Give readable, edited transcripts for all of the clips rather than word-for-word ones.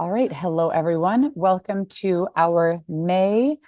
All right. Hello, everyone. Welcome to our May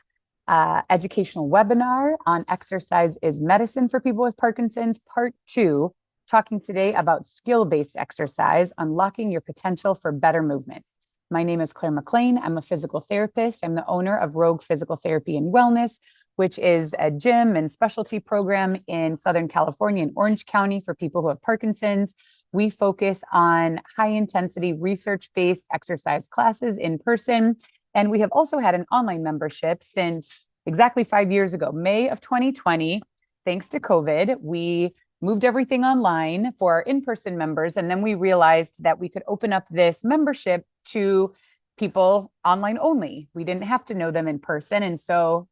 educational webinar on Exercise is Medicine for People with Parkinson's, Part 2, talking today about skill-based exercise, unlocking your potential for better movement. My name is Claire McLean. I'm a physical therapist. I'm the owner of Rogue Physical Therapy and Wellness, which is a gym and specialty program in Southern California and Orange County for people who have Parkinson's. We focus on high-intensity, research-based exercise classes in person, and we have also had an online membership since exactly 5 years ago, May of 2020. Thanks to COVID, we moved everything online for our in-person members, and then we realized that we could open up this membership to people online only. We didn't have to know them in person, and so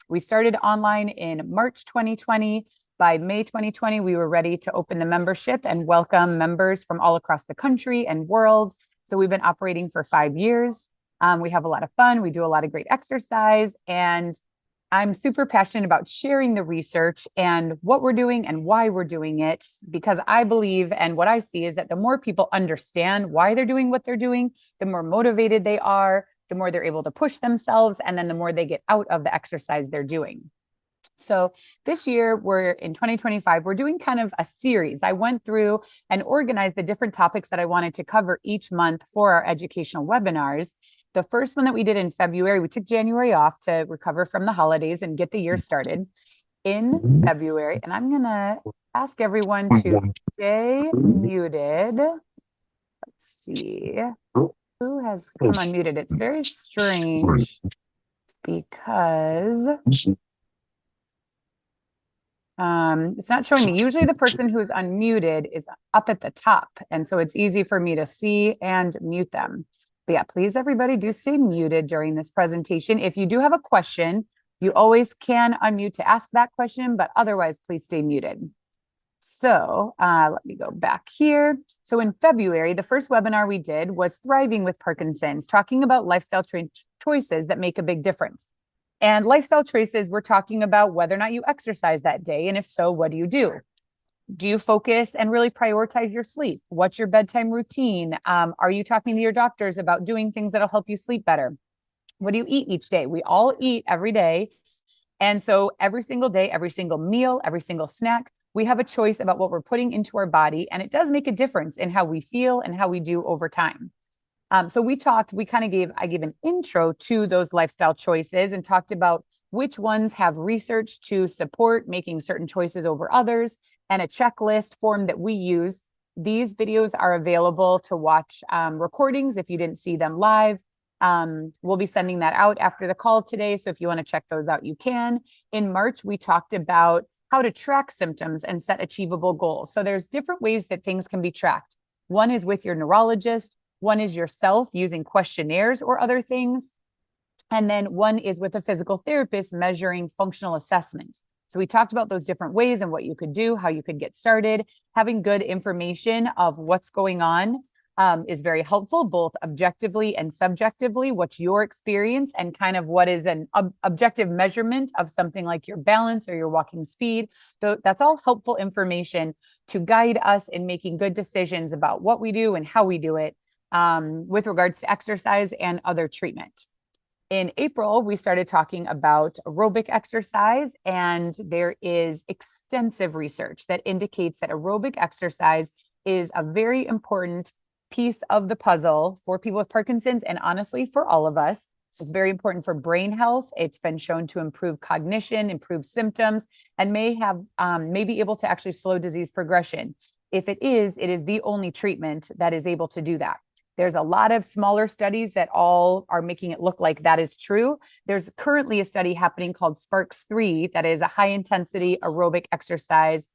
we started online in March 2020. By May 2020, we were ready to open the membership and welcome members from all across the country and world. So we've been operating for 5 years. We have a lot of fun. We do a lot of great exercise, and I'm super passionate about sharing the research and what we're doing and why we're doing it, because I believe, and what I see is that the more people understand why they're doing what they're doing, the more motivated they are, the more they're able to push themselves, and then the more they get out of the exercise they're doing. So this year, we're in 2025, we're doing kind of a series. I went through and organized the different topics that I wanted to cover each month for our educational webinars. The first one that we did in February, we took January off to recover from the holidays and get the year started in February. And I'm going to ask everyone to stay muted. Let's see. Who has come unmuted? It's very strange because it's not showing me. Usually the person who's unmuted is up at the top. And so it's easy for me to see and mute them. But yeah, please, everybody, do stay muted during this presentation. If you do have a question, you always can unmute to ask that question, but otherwise, please stay muted. So let me go back here. So in February, the first webinar we did was Thriving with Parkinson's, talking about lifestyle choices that make a big difference. And lifestyle choices, we're talking about whether or not you exercise that day. And if so, what do you do? Do you focus and really prioritize your sleep? What's your bedtime routine? Are you talking to your doctors about doing things that'll help you sleep better? What do you eat each day? We all eat every day. And so every single day, every single meal, every single snack, we have a choice about what we're putting into our body. And it does make a difference in how we feel and how we do over time. So I gave an intro to those lifestyle choices and talked about which ones have research to support making certain choices over others, and a checklist form that we use. These videos are available to watch recordings if you didn't see them live. We'll be sending that out after the call today. So if you want to check those out, you can. In March, we talked about how to track symptoms and set achievable goals. So there's different ways that things can be tracked. One is with your neurologist. One is yourself using questionnaires or other things. And then one is with a physical therapist measuring functional assessments. So we talked about those different ways and what you could do, how you could get started. Having good information of what's going on is very helpful, both objectively and subjectively. What's your experience and kind of what is an objective measurement of something like your balance or your walking speed. So that's all helpful information to guide us in making good decisions about what we do and how we do it with regards to exercise and other treatment. In April, we started talking about aerobic exercise, and there is extensive research that indicates that aerobic exercise is a very important piece of the puzzle for people with Parkinson's, and honestly, for all of us. It's very important for brain health. It's been shown to improve cognition, improve symptoms, and may be able to actually slow disease progression. If it is the only treatment that is able to do that. There's a lot of smaller studies that all are making it look like that is true. There's currently a study happening called SPARKS-3 that is a high-intensity aerobic exercise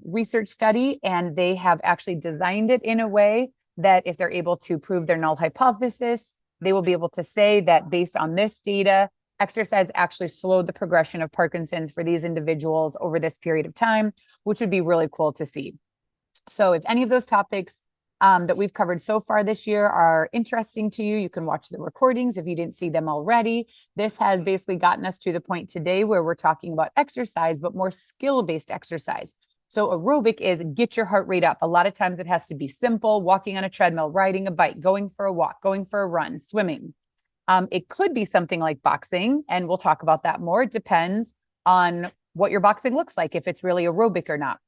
research study, and they have actually designed it in a way that if they're able to prove their null hypothesis, they will be able to say that based on this data, exercise actually slowed the progression of Parkinson's for these individuals over this period of time, which would be really cool to see. So if any of those topics that we've covered so far this year are interesting to you, you can watch the recordings if you didn't see them already. This has basically gotten us to the point today where we're talking about exercise, but more skill-based exercise. So aerobic is get your heart rate up. A lot of times it has to be simple, walking on a treadmill, riding a bike, going for a walk, going for a run, swimming. It could be something like boxing, and we'll talk about that more. It depends on what your boxing looks like, if it's really aerobic or not.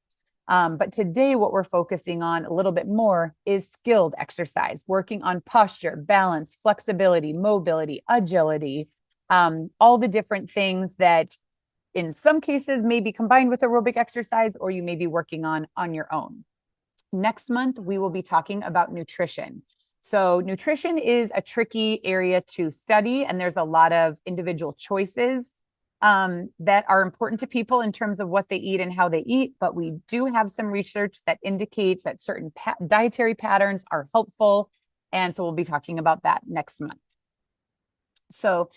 But today, what we're focusing on a little bit more is skilled exercise, working on posture, balance, flexibility, mobility, agility, all the different things that in some cases may be combined with aerobic exercise, or you may be working on your own. Next month, we will be talking about nutrition. So nutrition is a tricky area to study, and there's a lot of individual choices that are important to people in terms of what they eat and how they eat. But we do have some research that indicates that certain dietary patterns are helpful. And so we'll be talking about that next month. So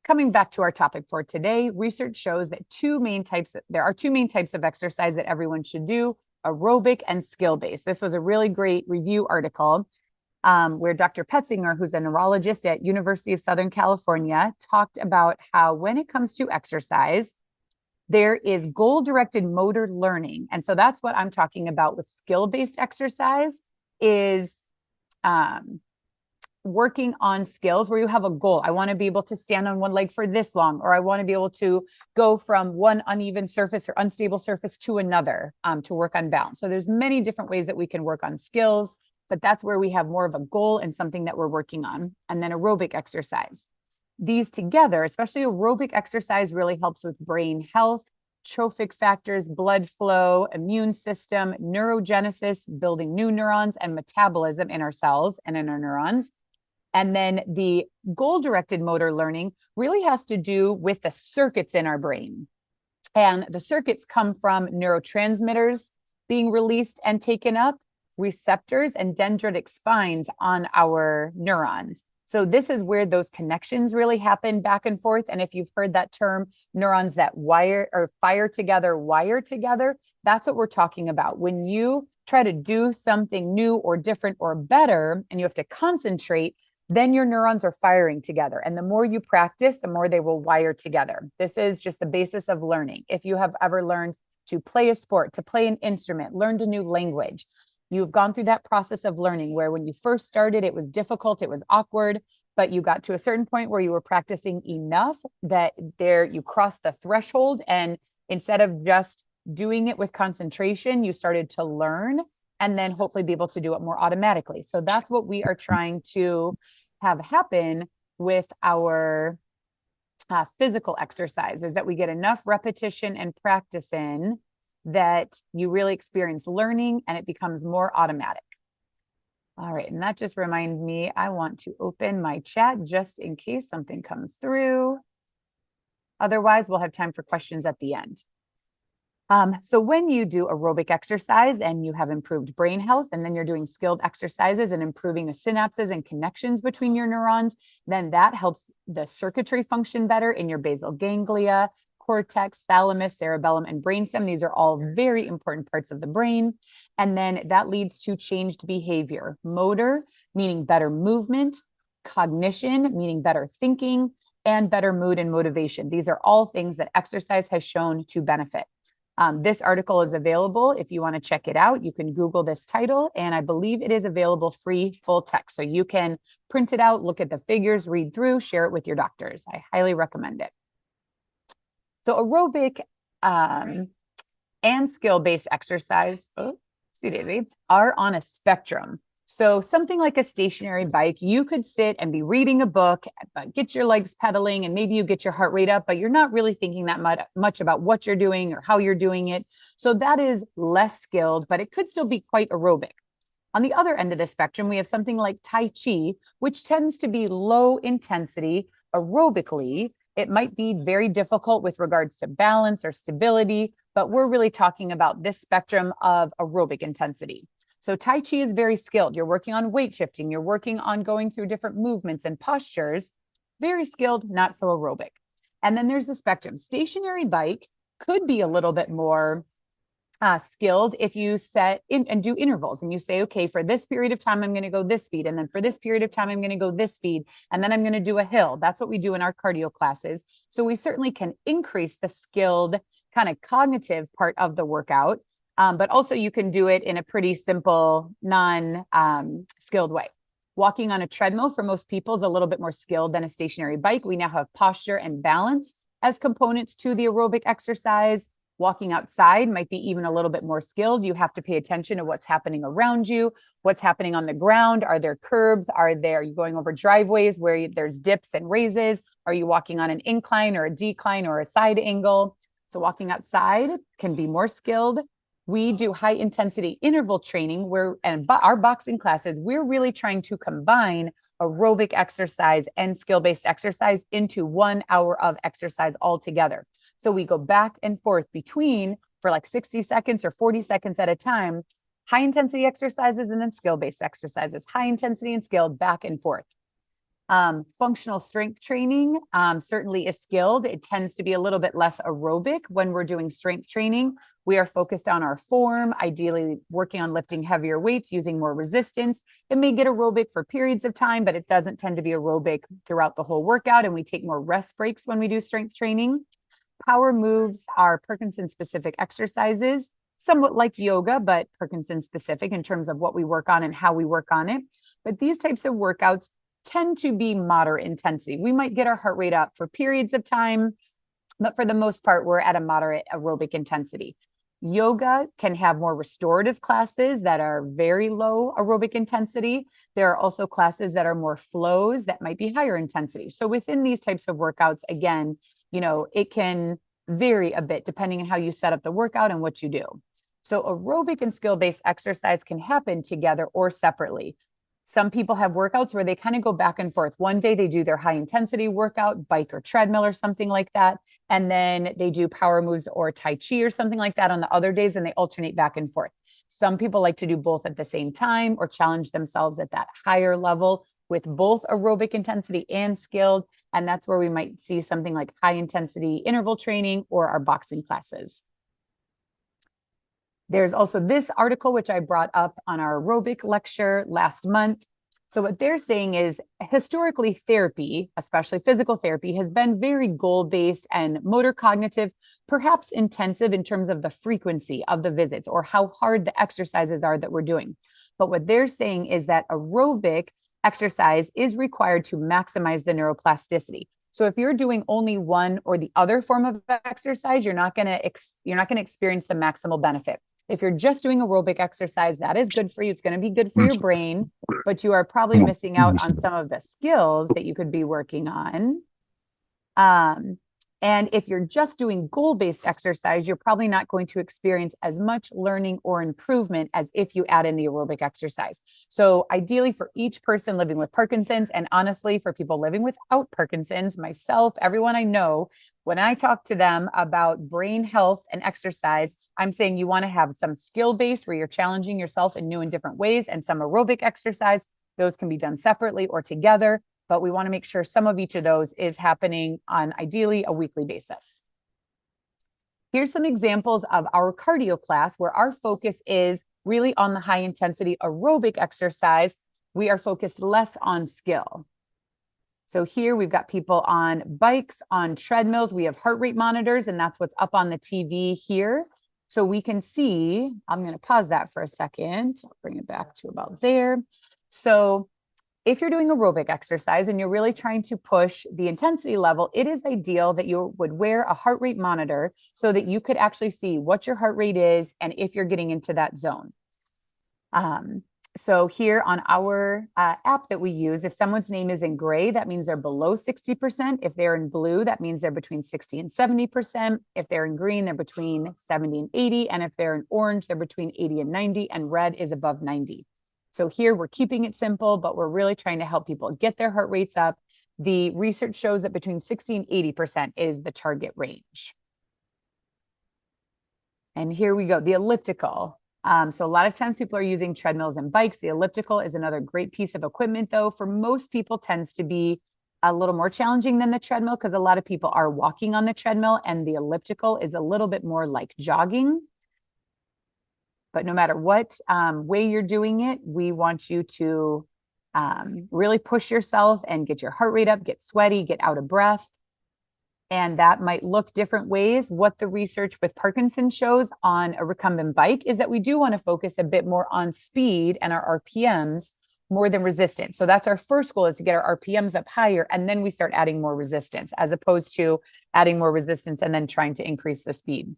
coming back to our topic for today, research shows that there are two main types of exercise that everyone should do: aerobic and skill-based. This was a really great review article where Dr. Petzinger, who's a neurologist at University of Southern California, talked about how when it comes to exercise, there is goal-directed motor learning. And so that's what I'm talking about with skill-based exercise is working on skills where you have a goal. I want to be able to stand on one leg for this long, or I want to be able to go from one uneven surface or unstable surface to another to work on balance. So there's many different ways that we can work on skills, but that's where we have more of a goal and something that we're working on. And then aerobic exercise. These together, especially aerobic exercise, really helps with brain health, trophic factors, blood flow, immune system, neurogenesis, building new neurons, and metabolism in our cells and in our neurons. And then the goal-directed motor learning really has to do with the circuits in our brain. And the circuits come from neurotransmitters being released and taken up, receptors, and dendritic spines on our neurons. So this is where those connections really happen back and forth. And if you've heard that term, neurons that wire or fire together, wire together, that's what we're talking about. When you try to do something new or different or better, and you have to concentrate, then your neurons are firing together. And the more you practice, the more they will wire together. This is just the basis of learning. If you have ever learned to play a sport, to play an instrument, learned a new language, you've gone through that process of learning where when you first started, it was difficult, it was awkward, but you got to a certain point where you were practicing enough that you crossed the threshold. And instead of just doing it with concentration, you started to learn and then hopefully be able to do it more automatically. So that's what we are trying to have happen with our physical exercise, is that we get enough repetition and practice in that you really experience learning and it becomes more automatic. All right, and that just reminded me, I want to open my chat just in case something comes through. Otherwise, we'll have time for questions at the end. So when you do aerobic exercise and you have improved brain health, and then you're doing skilled exercises and improving the synapses and connections between your neurons, then that helps the circuitry function better in your basal ganglia, cortex, thalamus, cerebellum, and brainstem. These are all very important parts of the brain. And then that leads to changed behavior. Motor, meaning better movement, cognition, meaning better thinking, and better mood and motivation. These are all things that exercise has shown to benefit. This article is available if you want to check it out. You can Google this title, and I believe it is available free, full text. So you can print it out, look at the figures, read through, share it with your doctors. I highly recommend it. So aerobic and skill-based exercise, are on a spectrum. So something like a stationary bike, you could sit and be reading a book, but get your legs pedaling, and maybe you get your heart rate up, but you're not really thinking that much about what you're doing or how you're doing it. So that is less skilled, but it could still be quite aerobic. On the other end of the spectrum, we have something like Tai Chi, which tends to be low intensity aerobically. It might be very difficult with regards to balance or stability, but we're really talking about this spectrum of aerobic intensity. So Tai Chi is very skilled. You're working on weight shifting. You're working on going through different movements and postures. Very skilled, not so aerobic. And then there's the spectrum. Stationary bike could be a little bit more skilled if you set in and do intervals and you say, okay, for this period of time, I'm going to go this speed. And then for this period of time, I'm going to go this speed. And then I'm going to do a hill. That's what we do in our cardio classes. So we certainly can increase the skilled kind of cognitive part of the workout. But also you can do it in a pretty simple, non-skilled way. Walking on a treadmill for most people is a little bit more skilled than a stationary bike. We now have posture and balance as components to the aerobic exercise. Walking outside might be even a little bit more skilled. You have to pay attention to what's happening around you, what's happening on the ground. Are there curbs? Are you going over driveways where there's dips and raises? Are you walking on an incline or a decline or a side angle? So walking outside can be more skilled. We do high intensity interval training and our boxing classes, we're really trying to combine aerobic exercise and skill-based exercise into 1 hour of exercise altogether. So we go back and forth between for like 60 seconds or 40 seconds at a time, high intensity exercises and then skill-based exercises, high intensity and skilled back and forth. Functional strength training certainly is skilled. It tends to be a little bit less aerobic when we're doing strength training. We are focused on our form, ideally working on lifting heavier weights, using more resistance. It may get aerobic for periods of time, but it doesn't tend to be aerobic throughout the whole workout. And we take more rest breaks when we do strength training. Power moves are Parkinson specific exercises, somewhat like yoga, but Parkinson specific in terms of what we work on and how we work on it. But these types of workouts tend to be moderate intensity. We might get our heart rate up for periods of time, but for the most part, we're at a moderate aerobic intensity. Yoga can have more restorative classes that are very low aerobic intensity. There are also classes that are more flows that might be higher intensity. So within these types of workouts, again, it can vary a bit depending on how you set up the workout and what you do. So aerobic and skill-based exercise can happen together or separately. Some people have workouts where they kind of go back and forth. One day they do their high intensity workout, bike or treadmill or something like that. And then they do power moves or Tai Chi or something like that on the other days, and they alternate back and forth. Some people like to do both at the same time or challenge themselves at that higher level with both aerobic intensity and skilled. And that's where we might see something like high intensity interval training or our boxing classes. There's also this article, which I brought up on our aerobic lecture last month. So what they're saying is historically therapy, especially physical therapy, has been very goal-based and motor cognitive, perhaps intensive in terms of the frequency of the visits or how hard the exercises are that we're doing. But what they're saying is that aerobic exercise is required to maximize the neuroplasticity. So if you're doing only one or the other form of exercise, you're not going to experience the maximal benefit. If you're just doing aerobic exercise, that is good for you. It's going to be good for your brain, but you are probably missing out on some of the skills that you could be working on. And if you're just doing goal-based exercise, you're probably not going to experience as much learning or improvement as if you add in the aerobic exercise. So ideally for each person living with Parkinson's, and honestly, for people living without Parkinson's, myself, everyone I know, when I talk to them about brain health and exercise, I'm saying you want to have some skill-based where you're challenging yourself in new and different ways, and some aerobic exercise. Those can be done separately or together, but we want to make sure some of each of those is happening on ideally a weekly basis. Here's some examples of our cardio class where our focus is really on the high intensity aerobic exercise. We are focused less on skill. So here we've got people on bikes, on treadmills. We have heart rate monitors, and that's what's up on the TV here. So we can see, I'm going to pause that for a second. I'll bring it back to about there. So if you're doing aerobic exercise and you're really trying to push the intensity level, it is ideal that you would wear a heart rate monitor so that you could actually see what your heart rate is and if you're getting into that zone. So here on our app that we use, if someone's name is in gray, that means they're below 60%. If they're in blue, that means they're between 60 and 70%. If they're in green, they're between 70 and 80. And if they're in orange, they're between 80 and 90. And red is above 90. So here we're keeping it simple, but we're really trying to help people get their heart rates up. The research shows that between 60 and 80% is the target range. And here we go, the elliptical. So a lot of times people are using treadmills and bikes. The elliptical is another great piece of equipment, though. For most people, tends to be a little more challenging than the treadmill because a lot of people are walking on the treadmill, and the elliptical is a little bit more like jogging. But no matter what way you're doing it, we want you to really push yourself and get your heart rate up, get sweaty, get out of breath. And that might look different ways. What the research with Parkinson shows on a recumbent bike is that we do want to focus a bit more on speed and our RPMs more than resistance. So that's our first goal, is to get our RPMs up higher, and then we start adding more resistance, as opposed to adding more resistance and then trying to increase the speed.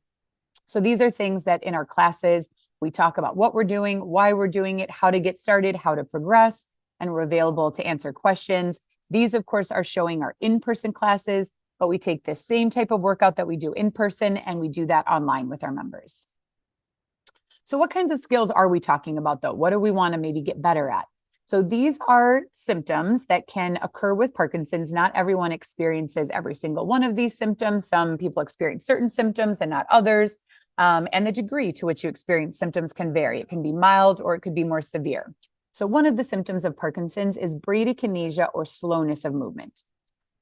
So these are things that in our classes, we talk about what we're doing, why we're doing it, how to get started, how to progress, and we're available to answer questions. These, of course, are showing our in-person classes, but we take the same type of workout that we do in person and we do that online with our members. So what kinds of skills are we talking about though? What do we want to maybe get better at? So these are symptoms that can occur with Parkinson's. Not everyone experiences every single one of these symptoms. Some people experience certain symptoms and not others. And the degree to which you experience symptoms can vary. It can be mild or it could be more severe. So one of the symptoms of Parkinson's is bradykinesia, or slowness of movement.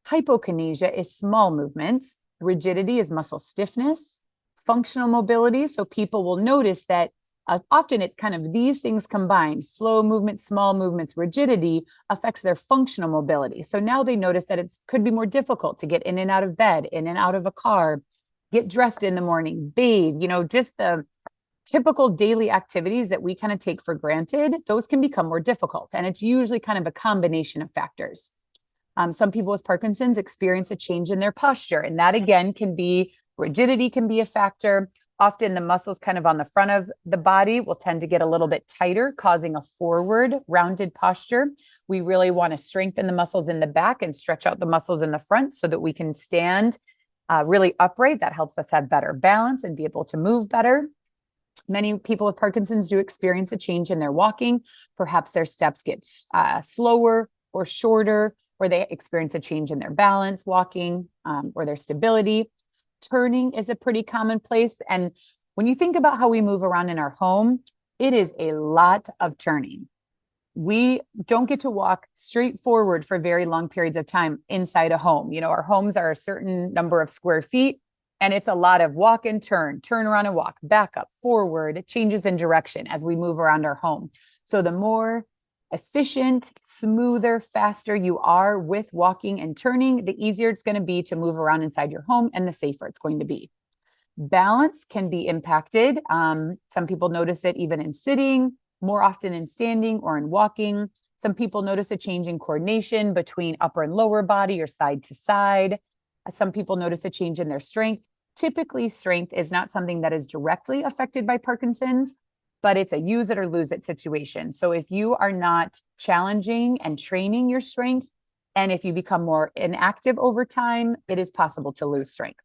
Hypokinesia is small movements. Rigidity is muscle stiffness. Functional mobility, so people will notice that often it's kind of these things combined: slow movements, small movements, rigidity affects their functional mobility. So now they notice that it could be more difficult to get in and out of bed, in and out of a car, get dressed in the morning, bathe, just the typical daily activities that we kind of take for granted. Those can become more difficult. And it's usually kind of a combination of factors. Some people with Parkinson's experience a change in their posture, and that again can be rigidity, can be a factor. Often the muscles kind of on the front of the body will tend to get a little bit tighter, causing a forward rounded posture. We really want to strengthen the muscles in the back and stretch out the muscles in the front so that we can stand really upright. That helps us have better balance and be able to move better. Many people with Parkinson's do experience a change in their walking. Perhaps their steps get slower or shorter, or they experience a change in their balance walking, or their stability. Turning is a pretty commonplace. And when you think about how we move around in our home, it is a lot of turning. We don't get to walk straight forward for very long periods of time inside a home. Our homes are a certain number of square feet, and it's a lot of walk and turn around and walk, back up, forward, changes in direction as we move around our home. So the more efficient, smoother, faster you are with walking and turning, the easier it's going to be to move around inside your home, and the safer it's going to be. Balance can be impacted. Some people notice it even in sitting, more often in standing or in walking. Some people notice a change in coordination between upper and lower body or side to side. Some people notice a change in their strength. Typically, strength is not something that is directly affected by Parkinson's, but it's a use it or lose it situation. So if you are not challenging and training your strength, and if you become more inactive over time, it is possible to lose strength.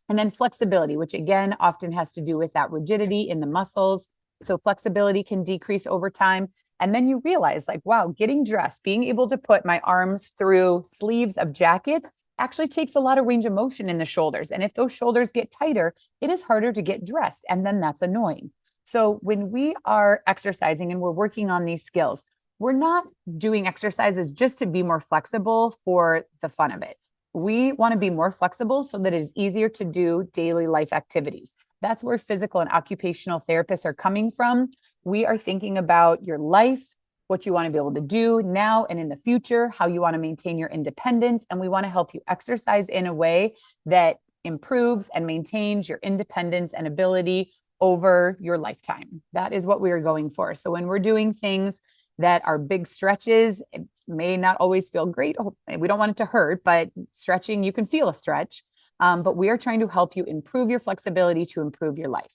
And then flexibility, which again, often has to do with that rigidity in the muscles. So flexibility can decrease over time. And then you realize, like, wow, getting dressed, being able to put my arms through sleeves of jackets actually takes a lot of range of motion in the shoulders. And if those shoulders get tighter, it is harder to get dressed. And then that's annoying. So when we are exercising and we're working on these skills, we're not doing exercises just to be more flexible for the fun of it. We want to be more flexible so that it is easier to do daily life activities. That's where physical and occupational therapists are coming from. We are thinking about your life, what you want to be able to do now and in the future, how you want to maintain your independence. And we want to help you exercise in a way that improves and maintains your independence and ability over your lifetime. That is what we are going for. So when we're doing things that are big stretches, it may not always feel great. We don't want it to hurt, but stretching, you can feel a stretch. But we are trying to help you improve your flexibility to improve your life.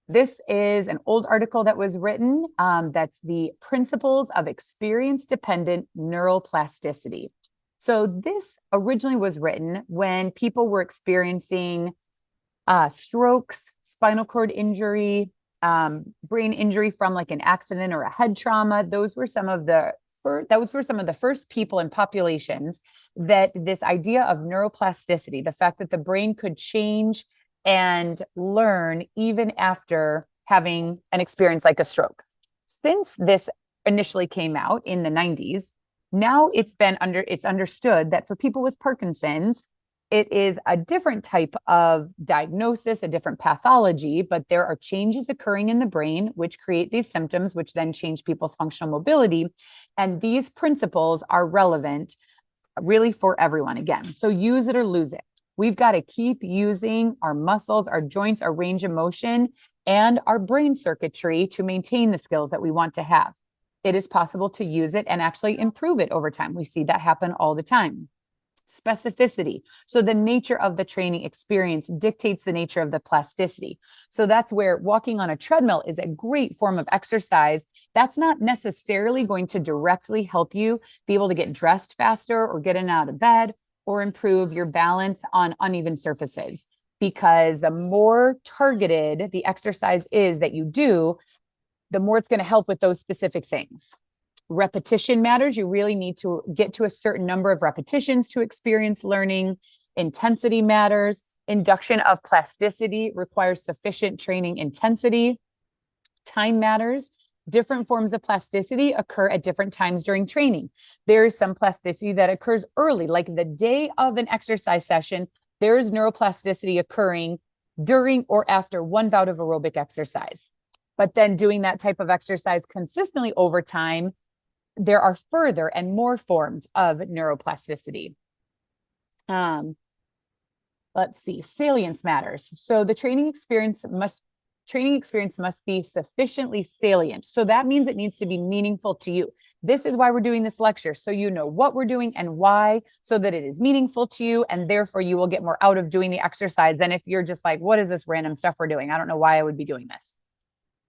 This is an old article that was written. That's the Principles of Experience-Dependent Neuroplasticity. So this originally was written when people were experiencing strokes, spinal cord injury, brain injury from like an accident or a head trauma. Those were some of the first people and populations that this idea of neuroplasticity, the fact that the brain could change and learn even after having an experience like a stroke. Since this initially came out in the 90s, now it's understood that for people with Parkinson's, it is a different type of diagnosis, a different pathology, but there are changes occurring in the brain which create these symptoms, which then change people's functional mobility. And these principles are relevant really for everyone again. So use it or lose it. We've got to keep using our muscles, our joints, our range of motion, and our brain circuitry to maintain the skills that we want to have. It is possible to use it and actually improve it over time. We see that happen all the time. Specificity. So the nature of the training experience dictates the nature of the plasticity. So that's where walking on a treadmill is a great form of exercise. That's not necessarily going to directly help you be able to get dressed faster or get in and out of bed or improve your balance on uneven surfaces, because the more targeted the exercise is that you do, the more it's going to help with those specific things. Repetition matters. You really need to get to a certain number of repetitions to experience learning. Intensity matters. Induction of plasticity requires sufficient training intensity. Time matters. Different forms of plasticity occur at different times during training. There is some plasticity that occurs early, like the day of an exercise session. There is neuroplasticity occurring during or after one bout of aerobic exercise. But then doing that type of exercise consistently over time, there are further and more forms of neuroplasticity. Let's see, salience matters. So the training experience must be sufficiently salient. So that means it needs to be meaningful to you. This is why we're doing this lecture, so you know what we're doing and why, so that it is meaningful to you, and therefore you will get more out of doing the exercise than if you're just like, what is this random stuff we're doing? I don't know why I would be doing this.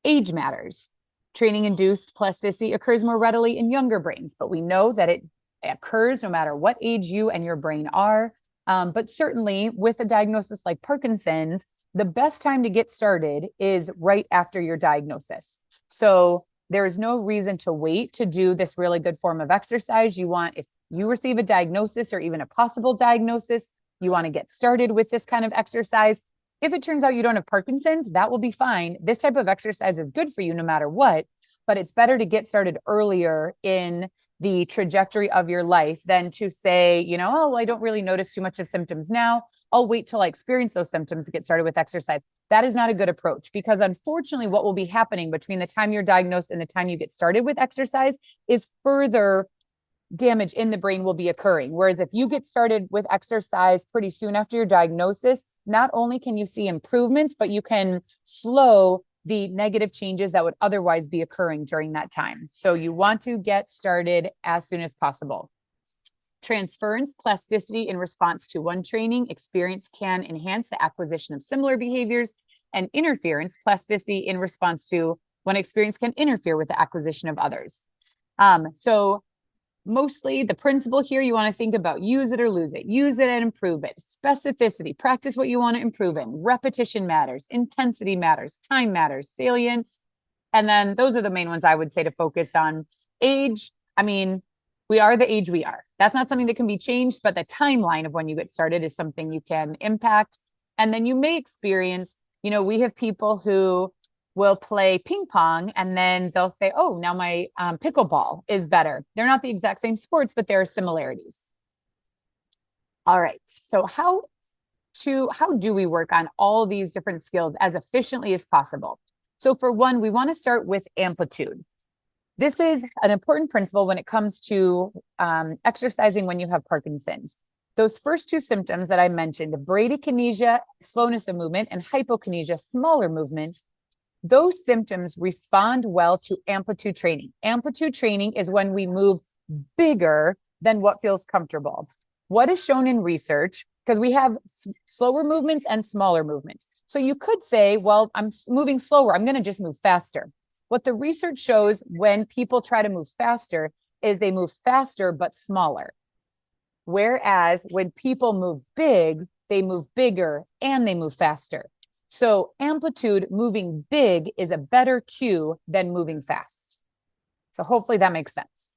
Age matters. Training-induced plasticity occurs more readily in younger brains, but we know that it occurs no matter what age you and your brain are. But certainly with a diagnosis like Parkinson's, the best time to get started is right after your diagnosis. So there is no reason to wait to do this really good form of exercise. If you receive a diagnosis or even a possible diagnosis, you want to get started with this kind of exercise. If it turns out you don't have Parkinson's, that will be fine. This type of exercise is good for you no matter what, but it's better to get started earlier in the trajectory of your life than to say, oh, I don't really notice too much of symptoms now. I'll wait till I experience those symptoms to get started with exercise. That is not a good approach, because unfortunately what will be happening between the time you're diagnosed and the time you get started with exercise is further damage in the brain will be occurring. Whereas if you get started with exercise pretty soon after your diagnosis, not only can you see improvements, but you can slow the negative changes that would otherwise be occurring during that time. So you want to get started as soon as possible. Transference plasticity in response to one training experience can enhance the acquisition of similar behaviors, and interference plasticity in response to one experience can interfere with the acquisition of others. So mostly the principle here, you want to think about use it or lose it, use it and improve it. Specificity, practice what you want to improve in. Repetition matters, intensity matters, time matters, salience. And then those are the main ones I would say to focus on. Age, we are the age we are. That's not something that can be changed, but the timeline of when you get started is something you can impact. And then you may experience, we have people who will play ping pong and then they'll say, oh, now my pickleball is better. They're not the exact same sports, but there are similarities. All right. So how do we work on all these different skills as efficiently as possible? So for one, we want to start with amplitude. This is an important principle when it comes to exercising when you have Parkinson's. Those first two symptoms that I mentioned, bradykinesia, slowness of movement, and hypokinesia, smaller movements, those symptoms respond well to amplitude training. Amplitude training is when we move bigger than what feels comfortable. What is shown in research, because we have slower movements and smaller movements. So you could say, well, I'm moving slower, I'm going to just move faster. What the research shows when people try to move faster is they move faster but smaller. Whereas when people move big, they move bigger and they move faster. So amplitude, moving big, is a better cue than moving fast. So hopefully that makes sense.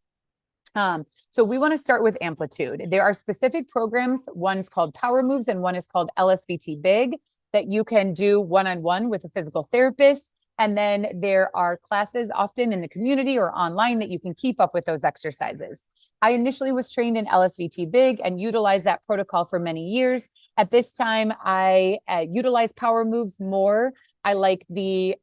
So we want to start with amplitude. There are specific programs. One's called Power Moves and one is called LSVT BIG that you can do one-on-one with a physical therapist. And then there are classes often in the community or online that you can keep up with those exercises. I initially was trained in LSVT BIG and utilized that protocol for many years. At this time, I utilize Power Moves more. I like the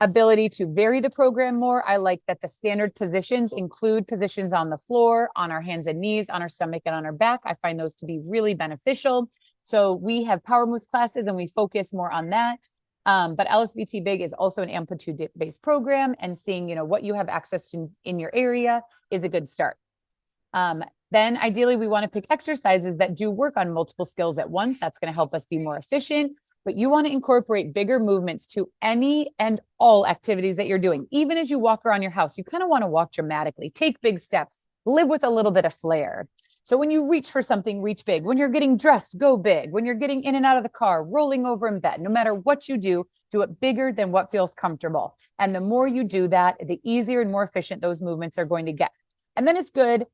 Ability to vary the program more. I like that the standard positions include positions on the floor, on our hands and knees, on our stomach, and on our back. I find those to be really beneficial. So we have power moves classes and we focus more on that. But LSVT Big is also an amplitude-based program, and seeing, what you have access to in your area is a good start. Then ideally we want to pick exercises that do work on multiple skills at once. That's going to help us be more efficient. But you want to incorporate bigger movements to any and all activities that you're doing. Even as you walk around your house, you kind of want to walk dramatically, take big steps, live with a little bit of flair. So when you reach for something, reach big. When you're getting dressed, go big. When you're getting in and out of the car, rolling over in bed, no matter what you do it bigger than what feels comfortable. And the more you do that, the easier and more efficient those movements are going to get. And then it's good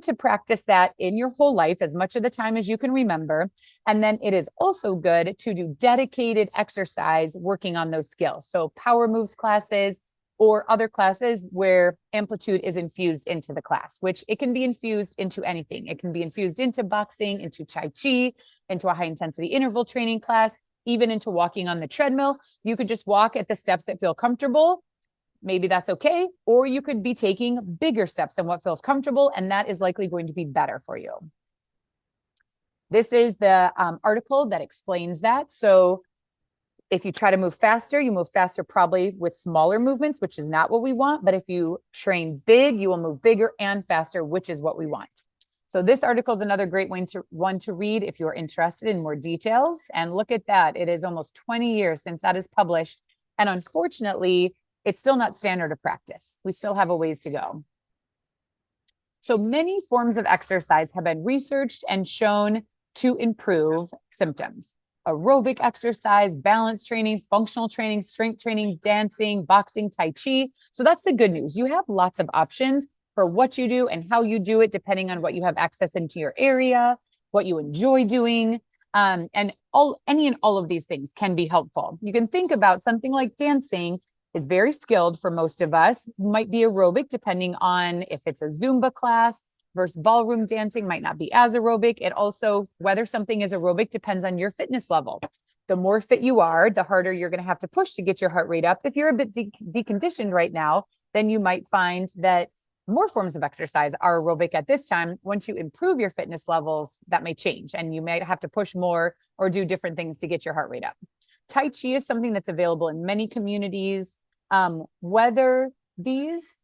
to practice that in your whole life as much of the time as you can remember. And then it is also good to do dedicated exercise working on those skills. So power moves classes or other classes where amplitude is infused into the class, which it can be infused into anything. It can be infused into boxing, into Tai Chi, into a high intensity interval training class, even into walking on the treadmill. You could just walk at the steps that feel comfortable. Maybe that's okay. Or you could be taking bigger steps than what feels comfortable, and that is likely going to be better for you. This is the article that explains that. So if you try to move faster, you move faster probably with smaller movements, which is not what we want. But if you train big, you will move bigger and faster, which is what we want. So this article is another great one to read if you're interested in more details. And look at that. It is almost 20 years since that is published. And unfortunately, it's still not standard of practice. We still have a ways to go. So many forms of exercise have been researched and shown to improve symptoms. Aerobic exercise, balance training, functional training, strength training, dancing, boxing, Tai Chi. So that's the good news. You have lots of options for what you do and how you do it, depending on what you have access into your area, what you enjoy doing. And any and all of these things can be helpful. You can think about something like dancing is very skilled for most of us, might be aerobic depending on if it's a Zumba class versus ballroom dancing, might not be as aerobic. It also, whether something is aerobic depends on your fitness level. The more fit you are, the harder you're going to have to push to get your heart rate up. If you're a bit deconditioned right now, then you might find that more forms of exercise are aerobic at this time. Once you improve your fitness levels, that may change and you may have to push more or do different things to get your heart rate up. Tai Chi is something that's available in many communities. Whether these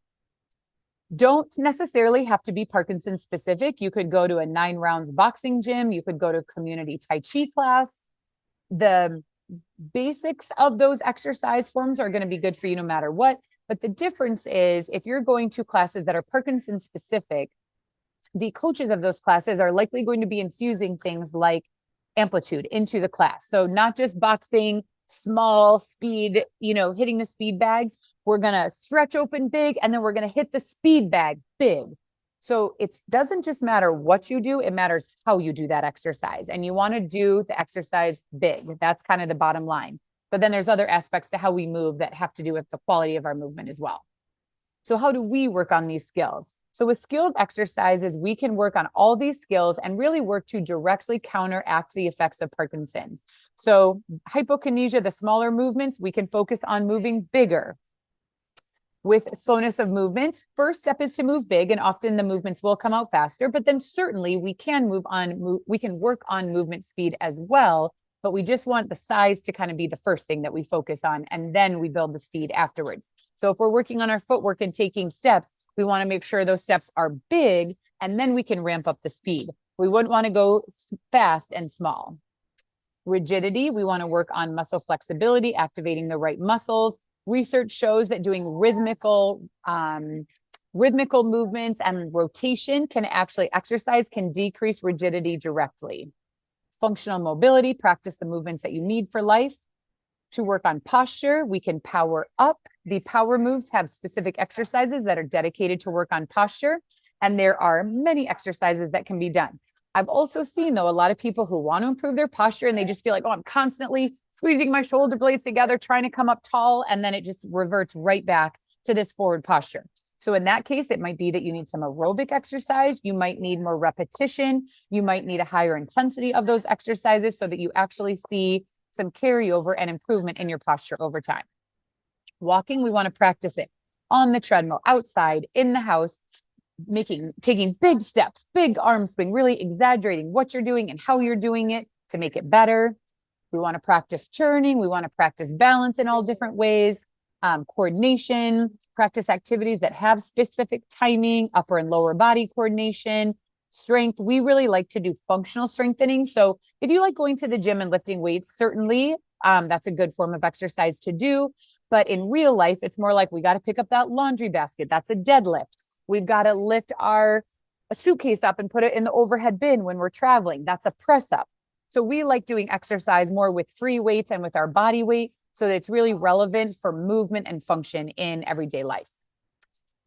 don't necessarily have to be Parkinson specific. You could go to a 9 rounds boxing gym. You could go to a community Tai Chi class. The basics of those exercise forms are going to be good for you no matter what. But the difference is if you're going to classes that are Parkinson specific, the coaches of those classes are likely going to be infusing things like amplitude into the class. So not just boxing, small speed, hitting the speed bags. We're going to stretch open big, and then we're going to hit the speed bag big. So it doesn't just matter what you do, it matters how you do that exercise. And you want to do the exercise big. That's kind of the bottom line. But then there's other aspects to how we move that have to do with the quality of our movement as well. So how do we work on these skills? So with skilled exercises, we can work on all these skills and really work to directly counteract the effects of Parkinson's. So hypokinesia, the smaller movements, we can focus on moving bigger. With slowness of movement, first step is to move big, and often the movements will come out faster, but then certainly we can work on movement speed as well, but we just want the size to kind of be the first thing that we focus on, and then we build the speed afterwards. So if we're working on our footwork and taking steps, we want to make sure those steps are big, and then we can ramp up the speed. We wouldn't want to go fast and small. Rigidity, we want to work on muscle flexibility, activating the right muscles. Research shows that doing rhythmical movements and rotation exercise can decrease rigidity directly. Functional mobility, practice the movements that you need for life. To work on posture, we can power up. The power moves have specific exercises that are dedicated to work on posture, and there are many exercises that can be done. I've also seen, though, a lot of people who want to improve their posture and they just feel like, I'm constantly squeezing my shoulder blades together, trying to come up tall, and then it just reverts right back to this forward posture. So in that case, it might be that you need some aerobic exercise. You might need more repetition. You might need a higher intensity of those exercises so that you actually see some carryover and improvement in your posture over time. Walking, we want to practice it on the treadmill, outside, in the house, taking big steps, big arm swing, really exaggerating what you're doing and how you're doing it to make it better. We want to practice turning. We want to practice balance in all different ways, coordination, practice activities that have specific timing, upper and lower body coordination, strength. We really like to do functional strengthening. So if you like going to the gym and lifting weights, certainly that's a good form of exercise to do. But in real life, it's more like we got to pick up that laundry basket. That's a deadlift. We've got to lift a suitcase up and put it in the overhead bin when we're traveling. That's a press up. So we like doing exercise more with free weights and with our body weight so that it's really relevant for movement and function in everyday life.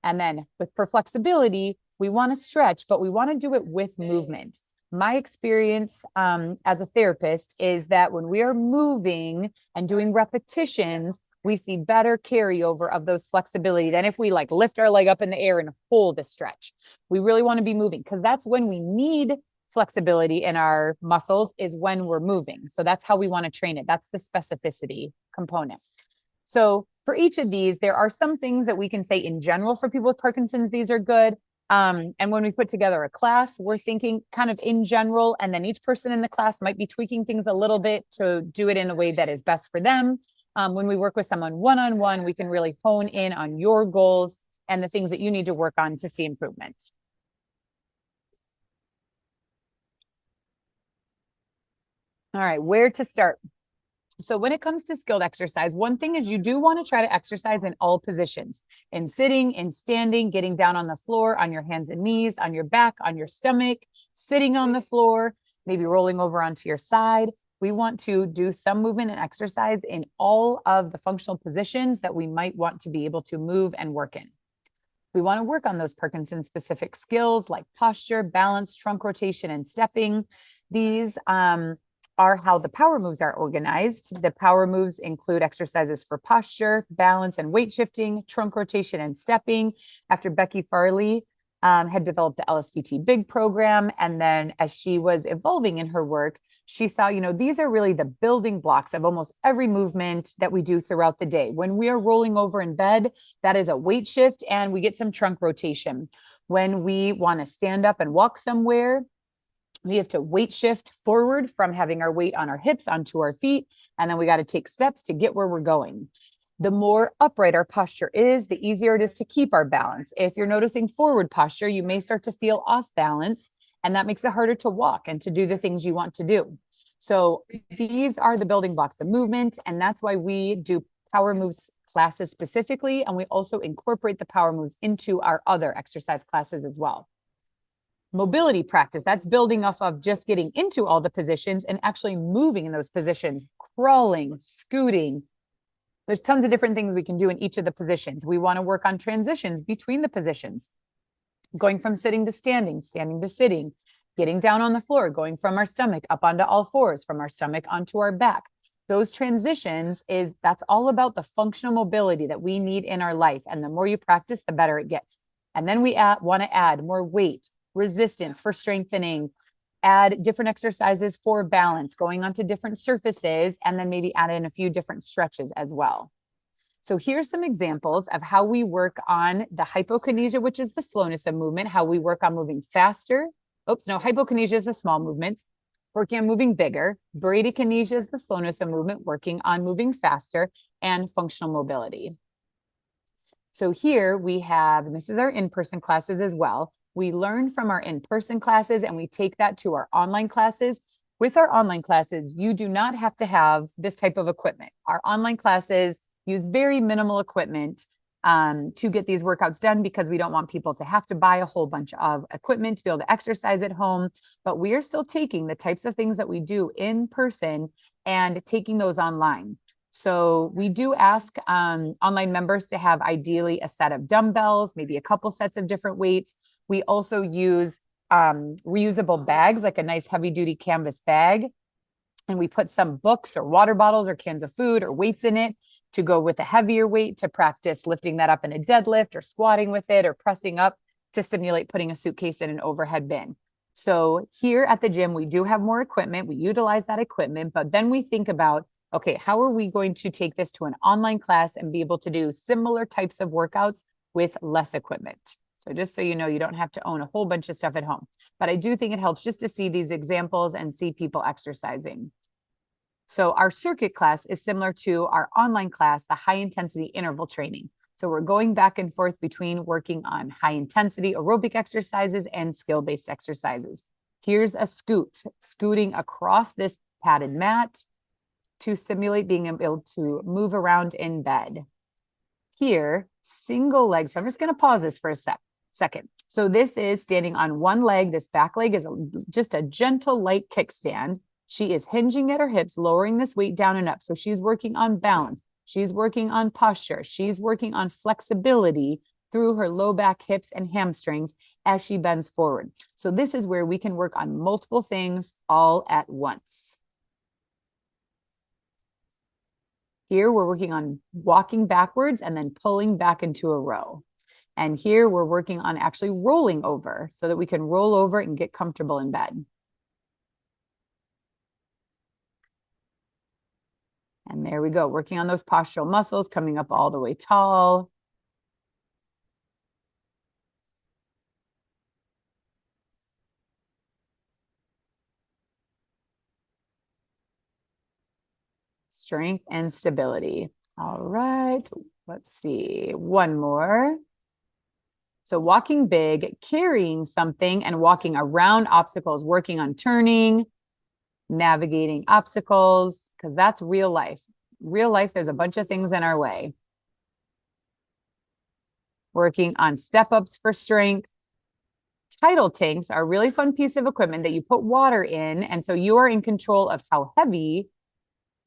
And then for flexibility, we want to stretch, but we want to do it with movement. My experience as a therapist is that when we are moving and doing repetitions, we see better carryover of those flexibility than if we like lift our leg up in the air and hold a stretch. We really want to be moving because that's when we need flexibility in our muscles, is when we're moving. So that's how we want to train it. That's the specificity component. So for each of these, there are some things that we can say in general for people with Parkinson's, these are good. And when we put together a class, we're thinking kind of in general, and then each person in the class might be tweaking things a little bit to do it in a way that is best for them. When we work with someone one-on-one, we can really hone in on your goals and the things that you need to work on to see improvement. All right, where to start? So when it comes to skilled exercise, one thing is you do want to try to exercise in all positions, in sitting, in standing, getting down on the floor, on your hands and knees, on your back, on your stomach, sitting on the floor, maybe rolling over onto your side. We want to do some movement and exercise in all of the functional positions that we might want to be able to move and work in. We want to work on those Parkinson specific skills like posture, balance, trunk rotation, and stepping. These are how the power moves are organized. The power moves include exercises for posture, balance, and weight shifting, trunk rotation, and stepping. After Becky Farley had developed the LSVT BIG program, and then as she was evolving in her work, she saw, these are really the building blocks of almost every movement that we do throughout the day. When we are rolling over in bed, that is a weight shift, and we get some trunk rotation. When we want to stand up and walk somewhere, we have to weight shift forward from having our weight on our hips onto our feet, and then we got to take steps to get where we're going. The more upright our posture is, the easier it is to keep our balance. If you're noticing forward posture, you may start to feel off balance, and that makes it harder to walk and to do the things you want to do. So these are the building blocks of movement, and that's why we do power moves classes specifically, and we also incorporate the power moves into our other exercise classes as well. Mobility practice, that's building off of just getting into all the positions and actually moving in those positions, crawling, scooting. There's tons of different things we can do in each of the positions. We want to work on transitions between the positions, going from sitting to standing, standing to sitting, getting down on the floor, going from our stomach up onto all fours, from our stomach onto our back. Those transitions that's all about the functional mobility that we need in our life. And the more you practice, the better it gets. And then we want to add more weight, resistance for strengthening, add different exercises for balance, going onto different surfaces, and then maybe add in a few different stretches as well. So here's some examples of how we work on the hypokinesia, which is the slowness of movement, how we work on moving faster. Hypokinesia is the small movements, working on moving bigger. Bradykinesia is the slowness of movement, working on moving faster, and functional mobility. So here we have, and this is our in-person classes as well. We learn from our in-person classes and we take that to our online classes. With our online classes, you do not have to have this type of equipment. Our online classes use very minimal equipment to get these workouts done because we don't want people to have to buy a whole bunch of equipment to be able to exercise at home. But we are still taking the types of things that we do in person and taking those online. So we do ask online members to have ideally a set of dumbbells, maybe a couple sets of different weights. We also use reusable bags, like a nice heavy duty canvas bag. And we put some books or water bottles or cans of food or weights in it to go with a heavier weight to practice lifting that up in a deadlift or squatting with it or pressing up to simulate putting a suitcase in an overhead bin. So here at the gym, we do have more equipment. We utilize that equipment, but then we think about Okay, how are we going to take this to an online class and be able to do similar types of workouts with less equipment? So just so you know, you don't have to own a whole bunch of stuff at home, but I do think it helps just to see these examples and see people exercising. So our circuit class is similar to our online class, the high intensity interval training. So we're going back and forth between working on high intensity aerobic exercises and skill-based exercises. Here's a scooting across this padded mat to simulate being able to move around in bed. Here, single leg. So I'm just going to pause this for a second. So this is standing on one leg. This back leg is just a gentle light kickstand. She is hinging at her hips, lowering this weight down and up. So she's working on balance. She's working on posture. She's working on flexibility through her low back, hips, and hamstrings as she bends forward. So this is where we can work on multiple things all at once. Here we're working on walking backwards and then pulling back into a row. And here we're working on actually rolling over so that we can roll over and get comfortable in bed. And there we go, working on those postural muscles, coming up all the way tall. Strength and stability. All right, let's see, one more. So walking big, carrying something and walking around obstacles, working on turning, navigating obstacles, because that's real life. Real life, there's a bunch of things in our way. Working on step-ups for strength. Tidal tanks are a really fun piece of equipment that you put water in, and so you are in control of how heavy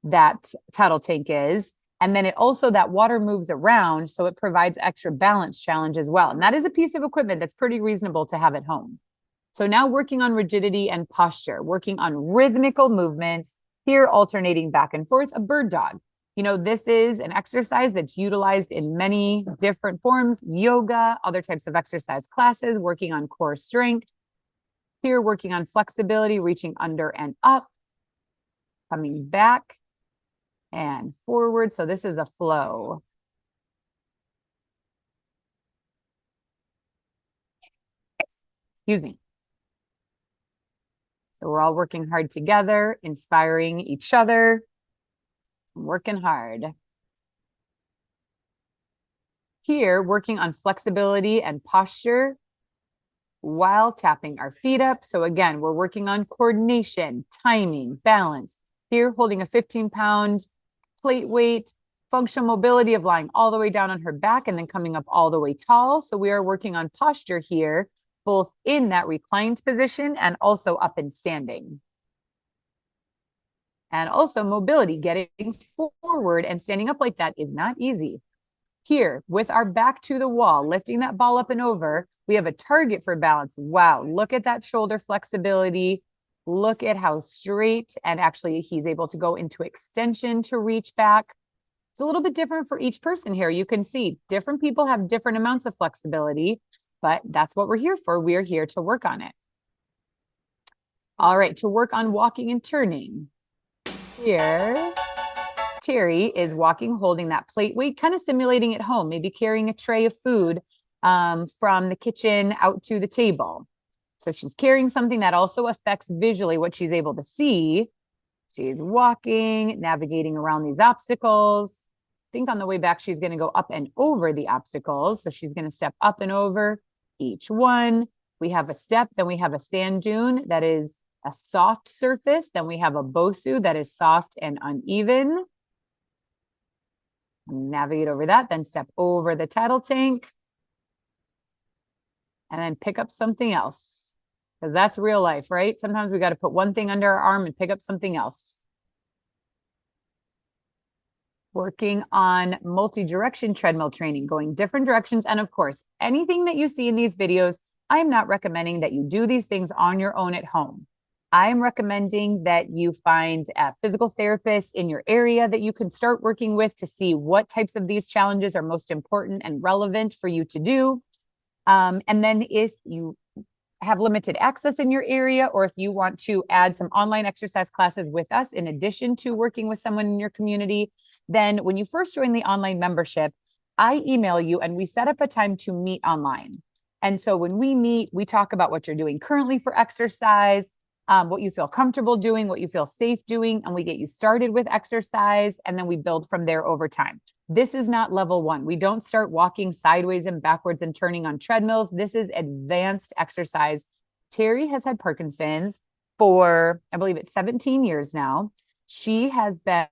that tidal tank is. And then it also, that water moves around, so it provides extra balance challenge as well. And that is a piece of equipment that's pretty reasonable to have at home. So now working on rigidity and posture, working on rhythmical movements, here alternating back and forth, a bird dog. You know, this is an exercise that's utilized in many different forms, yoga, other types of exercise classes, working on core strength. Here, working on flexibility, reaching under and up, coming back and forward. So this is a flow. Excuse me. So we're all working hard together, inspiring each other, working hard. Here, working on flexibility and posture while tapping our feet up. So again, we're working on coordination, timing, balance. Here, holding a 15-pound plate weight, functional mobility of lying all the way down on her back and then coming up all the way tall. So we are working on posture here, both in that reclined position and also up and standing. And also mobility, getting forward and standing up like that is not easy. Here, with our back to the wall, lifting that ball up and over, we have a target for balance. Wow, look at that shoulder flexibility. Look at how straight, and actually he's able to go into extension to reach back. It's a little bit different for each person here. You can see different people have different amounts of flexibility, but that's what we're here for. We're here to work on it. All right, to work on walking and turning. Here, Terry is walking, holding that plate weight, kind of simulating at home, maybe carrying a tray of food from the kitchen out to the table. So she's carrying something that also affects visually what she's able to see. She's walking, navigating around these obstacles. I think on the way back, she's going to go up and over the obstacles. So she's going to step up and over each one. We have a step, then we have a sand dune that is a soft surface. Then we have a bosu that is soft and uneven. Navigate over that, then step over the tidal tank. And then pick up something else. Because that's real life, right? Sometimes we got to put one thing under our arm and pick up something else. Working on multi-direction treadmill training, going different directions. And of course, anything that you see in these videos, I'm not recommending that you do these things on your own at home. I'm recommending that you find a physical therapist in your area that you can start working with to see what types of these challenges are most important and relevant for you to do. And then if you have limited access in your area, or if you want to add some online exercise classes with us in addition to working with someone in your community, then when you first join the online membership, I email you and we set up a time to meet online. And so when we meet, we talk about what you're doing currently for exercise, what you feel comfortable doing, what you feel safe doing, and we get you started with exercise, and then we build from there over time. This is not level 1. We don't start walking sideways and backwards and turning on treadmills. This is advanced exercise. Terry has had Parkinson's for, I believe it's 17 years now. She has been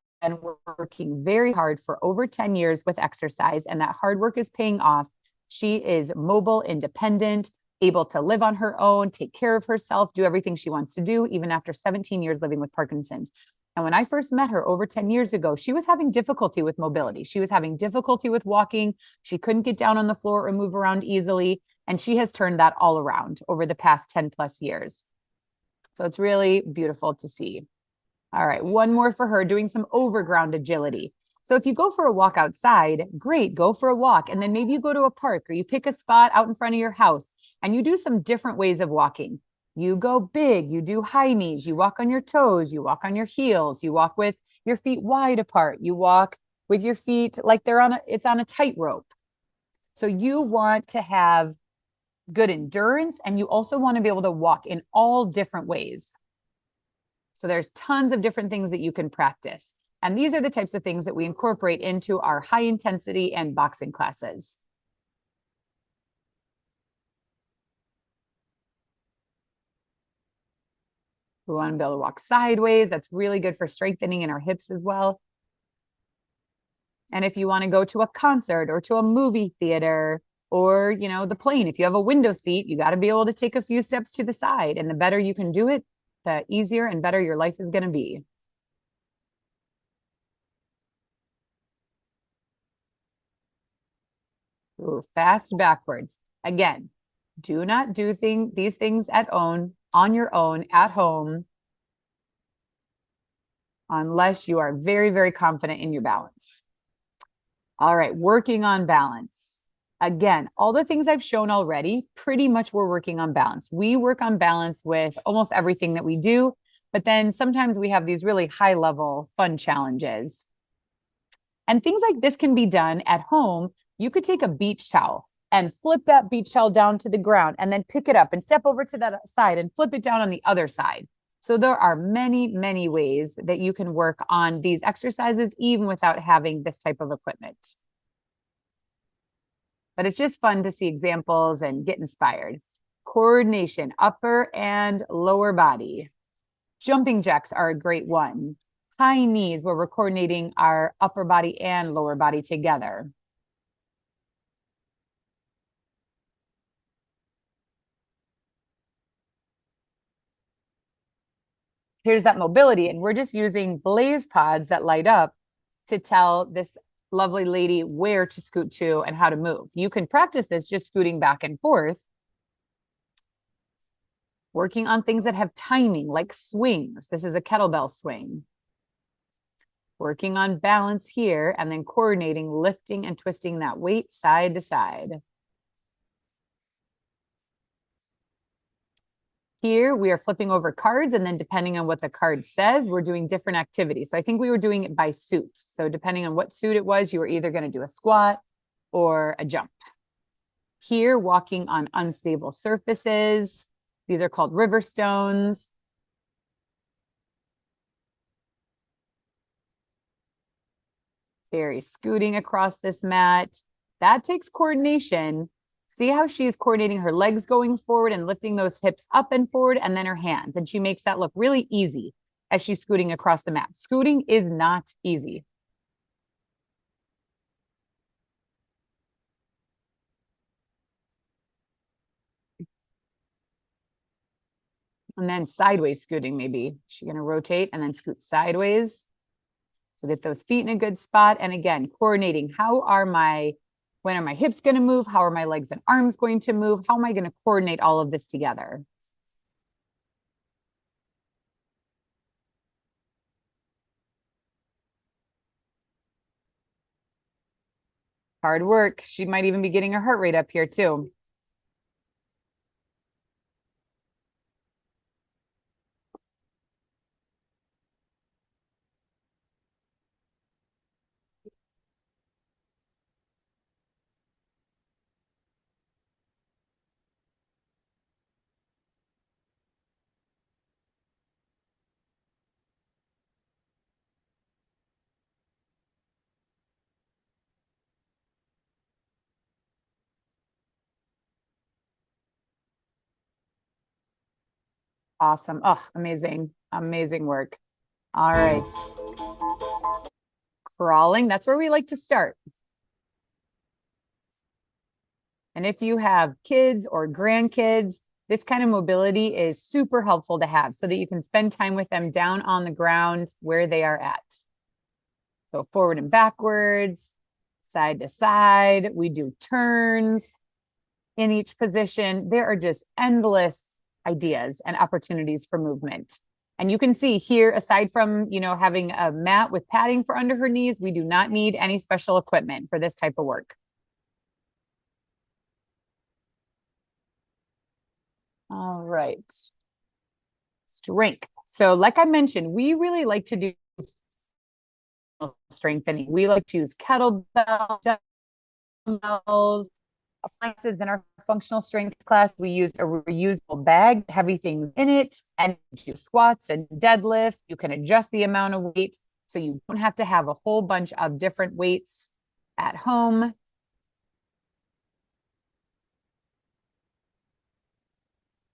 working very hard for over 10 years with exercise, and that hard work is paying off. She is mobile, independent, able to live on her own, take care of herself, do everything she wants to do, even after 17 years living with Parkinson's. And when I first met her over 10 years ago, she was having difficulty with mobility. She was having difficulty with walking. She couldn't get down on the floor or move around easily. And she has turned that all around over the past 10 plus years. So it's really beautiful to see. All right, one more for her, doing some overground agility. So if you go for a walk outside, great, go for a walk. And then maybe you go to a park or you pick a spot out in front of your house and you do some different ways of walking. You go big, you do high knees, you walk on your toes, you walk on your heels, you walk with your feet wide apart, you walk with your feet like it's on a tightrope. So you want to have good endurance, and you also want to be able to walk in all different ways. So there's tons of different things that you can practice. And these are the types of things that we incorporate into our high intensity and boxing classes. We want to be able to walk sideways. That's really good for strengthening in our hips as well. And if you want to go to a concert or to a movie theater or, the plane, if you have a window seat, you got to be able to take a few steps to the side. And the better you can do it, the easier and better your life is going to be. Ooh, fast backwards. Again, do not do these things on your own at home unless you are very, very confident in your balance. All right, working on balance. Again, all the things I've shown already, pretty much we're working on balance. We work on balance with almost everything that we do, but then sometimes we have these really high level fun challenges. And things like this can be done at home. You could take a beach towel and flip that beach towel down to the ground and then pick it up and step over to that side and flip it down on the other side. So there are many, many ways that you can work on these exercises, even without having this type of equipment. But it's just fun to see examples and get inspired. Coordination, upper and lower body. Jumping jacks are a great one. High knees, where we're coordinating our upper body and lower body together. Here's that mobility, and we're just using blaze pods that light up to tell this lovely lady where to scoot to and how to move. You can practice this just scooting back and forth, working on things that have timing, like swings. This is a kettlebell swing. Working on balance here, and then coordinating, lifting and twisting that weight side to side. Here, we are flipping over cards, and then depending on what the card says, we're doing different activities. So I think we were doing it by suit. So depending on what suit it was, you were either going to do a squat or a jump. Here, walking on unstable surfaces. These are called river stones. Terry scooting across this mat. That takes coordination. See how she's coordinating her legs going forward and lifting those hips up and forward, and then her hands. And she makes that look really easy as she's scooting across the mat. Scooting is not easy. And then sideways scooting, maybe. She's going to rotate and then scoot sideways. So get those feet in a good spot. And again, coordinating. When are my hips going to move? How are my legs and arms going to move? How am I going to coordinate all of this together? Hard work. She might even be getting her heart rate up here too. Awesome. Oh, amazing. Amazing work. All right. Crawling, that's where we like to start. And if you have kids or grandkids, this kind of mobility is super helpful to have so that you can spend time with them down on the ground where they are at. So forward and backwards, side to side. We do turns in each position. There are just endless ideas and opportunities for movement. And you can see here, aside from, having a mat with padding for under her knees, we do not need any special equipment for this type of work. All right. Strength. So like I mentioned, we really like to do strengthening. We like to use kettlebells, dumbbells, appliances. In our functional strength class, we use a reusable bag, heavy things in it, and do squats and deadlifts. You can adjust the amount of weight, so you don't have to have a whole bunch of different weights at home.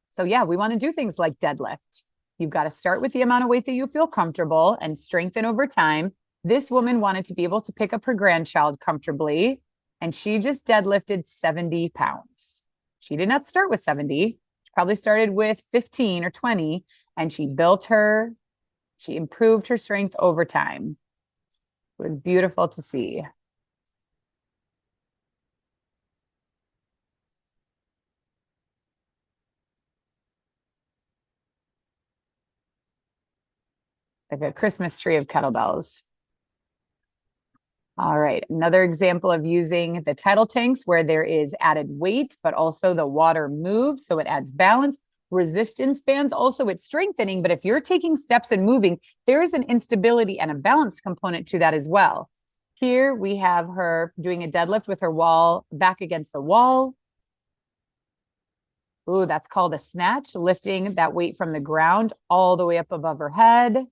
So yeah, we want to do things like deadlift. You've got to start with the amount of weight that you feel comfortable and strengthen over time. This woman wanted to be able to pick up her grandchild comfortably, and she just deadlifted 70 pounds. She did not start with 70. She probably started with 15 or 20, and she improved her strength over time. It was beautiful to see. Like a Christmas tree of kettlebells. All right, another example of using the tidal tanks where there is added weight, but also the water moves, so it adds balance. Resistance bands, also it's strengthening, but if you're taking steps and moving, there is an instability and a balance component to that as well. Here we have her doing a deadlift with her wall back against the wall. Ooh, that's called a snatch, lifting that weight from the ground all the way up above her head.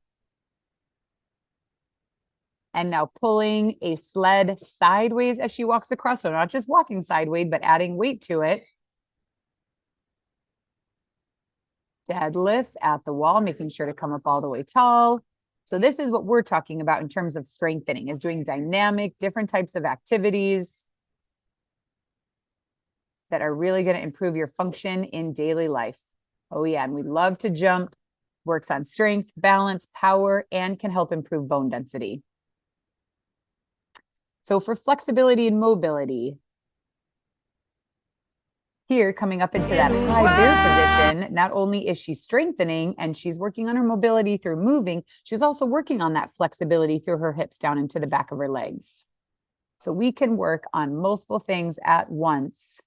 And now pulling a sled sideways as she walks across. So not just walking sideways, but adding weight to it. Deadlifts at the wall, making sure to come up all the way tall. So this is what we're talking about in terms of strengthening, is doing dynamic, different types of activities that are really going to improve your function in daily life. Oh yeah, and we love to jump, works on strength, balance, power, and can help improve bone density. So for flexibility and mobility, here coming up into that high bear position, not only is she strengthening and she's working on her mobility through moving, she's also working on that flexibility through her hips down into the back of her legs. So we can work on multiple things at once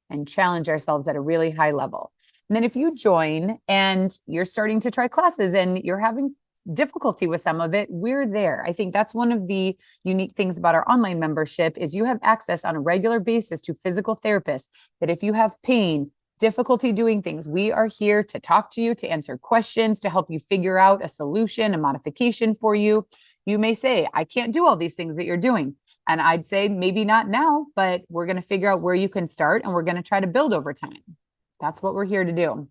and challenge ourselves at a really high level. And then if you join and you're starting to try classes and you're having difficulty with some of it, we're there. I think that's one of the unique things about our online membership is you have access on a regular basis to physical therapists that if you have pain, difficulty doing things, we are here to talk to you, to answer questions, to help you figure out a solution, a modification for you. You may say, I can't do all these things that you're doing. And I'd say maybe not now, but we're going to figure out where you can start and we're going to try to build over time. That's what we're here to do.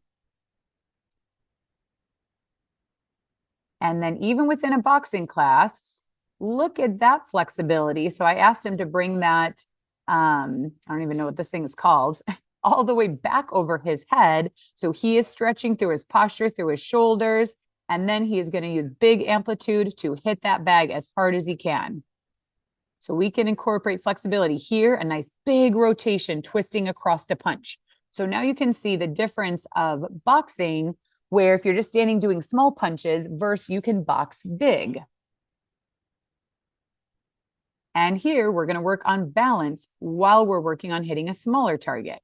And then even within a boxing class, look at that flexibility. So I asked him to bring that, I don't even know what this thing is called, all the way back over his head. So he is stretching through his posture, through his shoulders, and then he is going to use big amplitude to hit that bag as hard as he can. So we can incorporate flexibility here, a nice big rotation, twisting across to punch. So now you can see the difference of boxing, where if you're just standing doing small punches versus you can box big. And here we're going to work on balance while we're working on hitting a smaller target.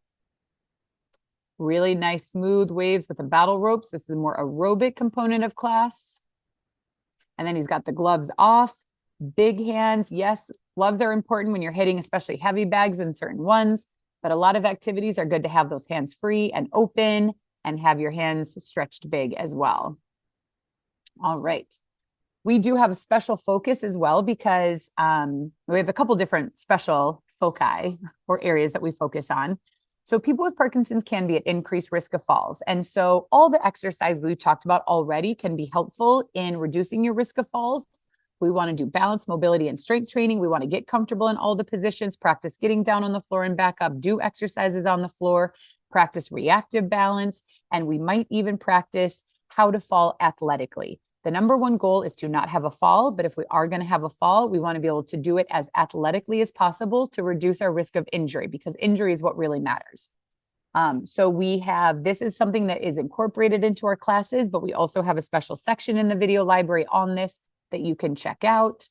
Really nice smooth waves with the battle ropes. This is a more aerobic component of class. And then he's got the gloves off, big hands. Yes, gloves are important when you're hitting especially heavy bags and certain ones, but a lot of activities are good to have those hands free and open and have your hands stretched big as well. All right. We do have a special focus as well because we have a couple different special foci or areas that we focus on. So people with Parkinson's can be at increased risk of falls. And so all the exercise we've talked about already can be helpful in reducing your risk of falls. We want to do balance, mobility, and strength training. We want to get comfortable in all the positions, practice getting down on the floor and back up, do exercises on the floor, practice reactive balance, and we might even practice how to fall athletically. The number one goal is to not have a fall, but if we are going to have a fall, we want to be able to do it as athletically as possible to reduce our risk of injury, because injury is what really matters. So this is something that is incorporated into our classes, but we also have a special section in the video library on this that you can check out.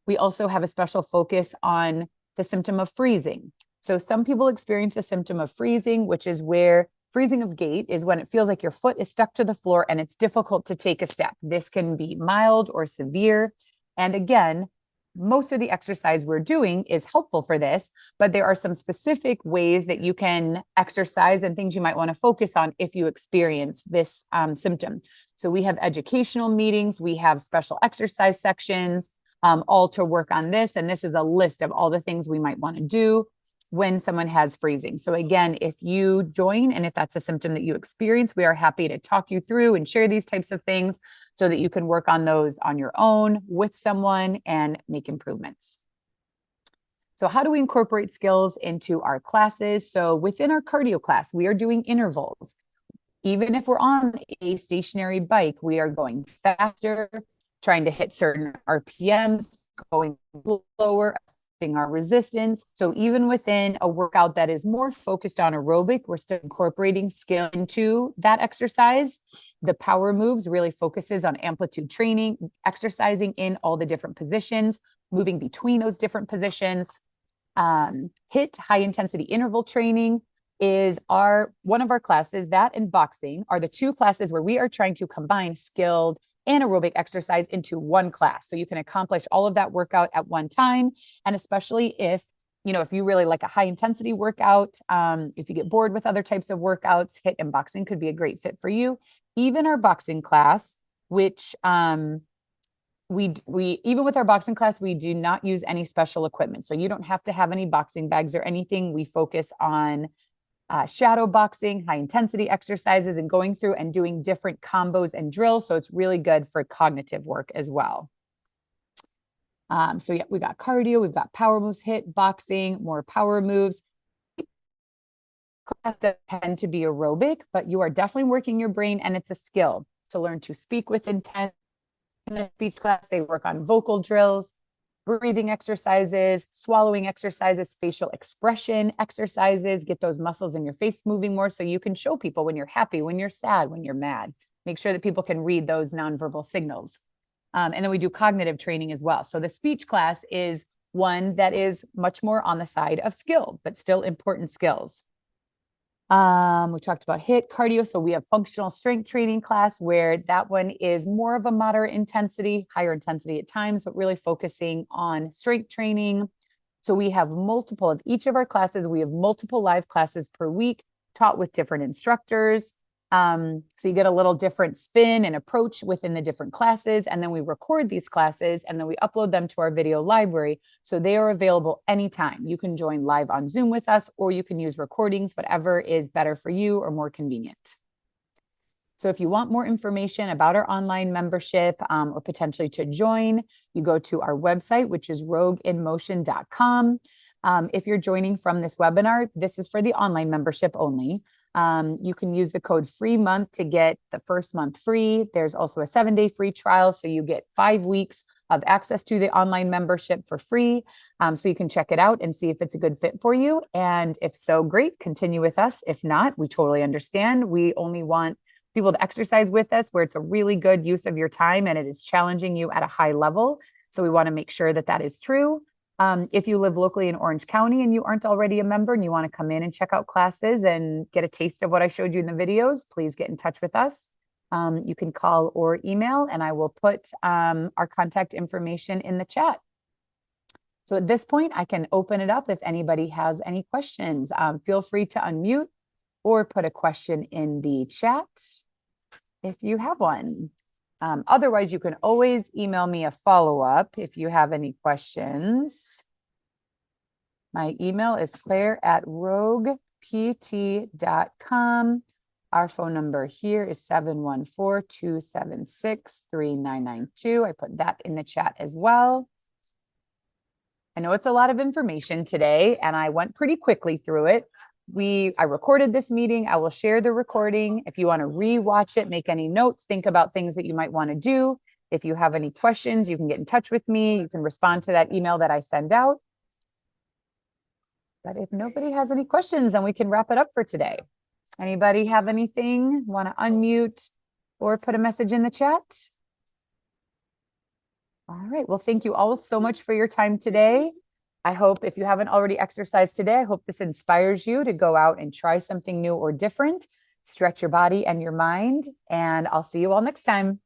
We also have a special focus on the symptom of freezing. So some people experience a symptom of freezing, which is where freezing of gait is when it feels like your foot is stuck to the floor and it's difficult to take a step. This can be mild or severe. And again, most of the exercise we're doing is helpful for this, but there are some specific ways that you can exercise and things you might want to focus on if you experience this symptom. So we have educational meetings, we have special exercise sections, all to work on this. And this is a list of all the things we might want to do when someone has freezing. So again, if you join and if that's a symptom that you experience, we are happy to talk you through and share these types of things so that you can work on those on your own with someone and make improvements. So how do we incorporate skills into our classes? So within our cardio class, we are doing intervals. Even if we're on a stationary bike, we are going faster, trying to hit certain RPMs, going slower, our resistance. So even within a workout that is more focused on aerobic, we're still incorporating skill into that exercise. The power moves really focuses on amplitude training, exercising in all the different positions, moving between those different positions. HIIT, high intensity interval training, is one of our classes. That and boxing are the two classes where we are trying to combine skilled and aerobic exercise into one class. So you can accomplish all of that workout at one time. And especially if you really like a high intensity workout, if you get bored with other types of workouts, HIIT and boxing could be a great fit for you. Even our boxing class, which even with our boxing class, we do not use any special equipment. So you don't have to have any boxing bags or anything. We focus on shadow boxing, high intensity exercises, and going through and doing different combos and drills. So it's really good for cognitive work as well. So yeah, we got cardio, we've got power moves, HIIT, boxing, more power moves. Class tend to be aerobic, but you are definitely working your brain, and it's a skill to learn to speak with intent. In the speech class, they work on vocal drills, breathing exercises, swallowing exercises, facial expression exercises, get those muscles in your face moving more so you can show people when you're happy, when you're sad, when you're mad. Make sure that people can read those nonverbal signals. And then we do cognitive training as well. So the speech class is one that is much more on the side of skill, but still important skills. We talked about HIIT, cardio. So we have functional strength training class where that one is more of a moderate intensity, higher intensity at times, but really focusing on strength training. So we have multiple of each of our classes. We have multiple live classes per week taught with different instructors. So you get a little different spin and approach within the different classes. And then we record these classes and then we upload them to our video library. So they are available anytime. You can join live on Zoom with us, or you can use recordings, whatever is better for you or more convenient. So if you want more information about our online membership or potentially to join, you go to our website, which is rogueinmotion.com. If you're joining from this webinar, this is for the online membership only. You can use the code free month to get the first month free. There's also a 7-day free trial. So you get 5 weeks of access to the online membership for free. So you can check it out and see if it's a good fit for you. And if so, great, continue with us. If not, we totally understand. We only want people to exercise with us where it's a really good use of your time and it is challenging you at a high level. So we want to make sure that that is true. If you live locally in Orange County and you aren't already a member and you want to come in and check out classes and get a taste of what I showed you in the videos, please get in touch with us. You can call or email, and I will put our contact information in the chat. So at this point, I can open it up if anybody has any questions. Feel free to unmute or put a question in the chat if you have one. Otherwise, you can always email me a follow-up if you have any questions. My email is claire@roguept.com. Our phone number here is 714-276-3992. I put that in the chat as well. I know it's a lot of information today, and I went pretty quickly through it. I recorded this meeting. I will share the recording. If you want to re-watch it, make any notes, think about things that you might want to do. If you have any questions, you can get in touch with me. You can respond to that email that I send out. But if nobody has any questions, then we can wrap it up for today. Anybody have anything? Want to unmute or put a message in the chat? All right. Well, thank you all so much for your time today. I hope if you haven't already exercised today, I hope this inspires you to go out and try something new or different, stretch your body and your mind, and I'll see you all next time.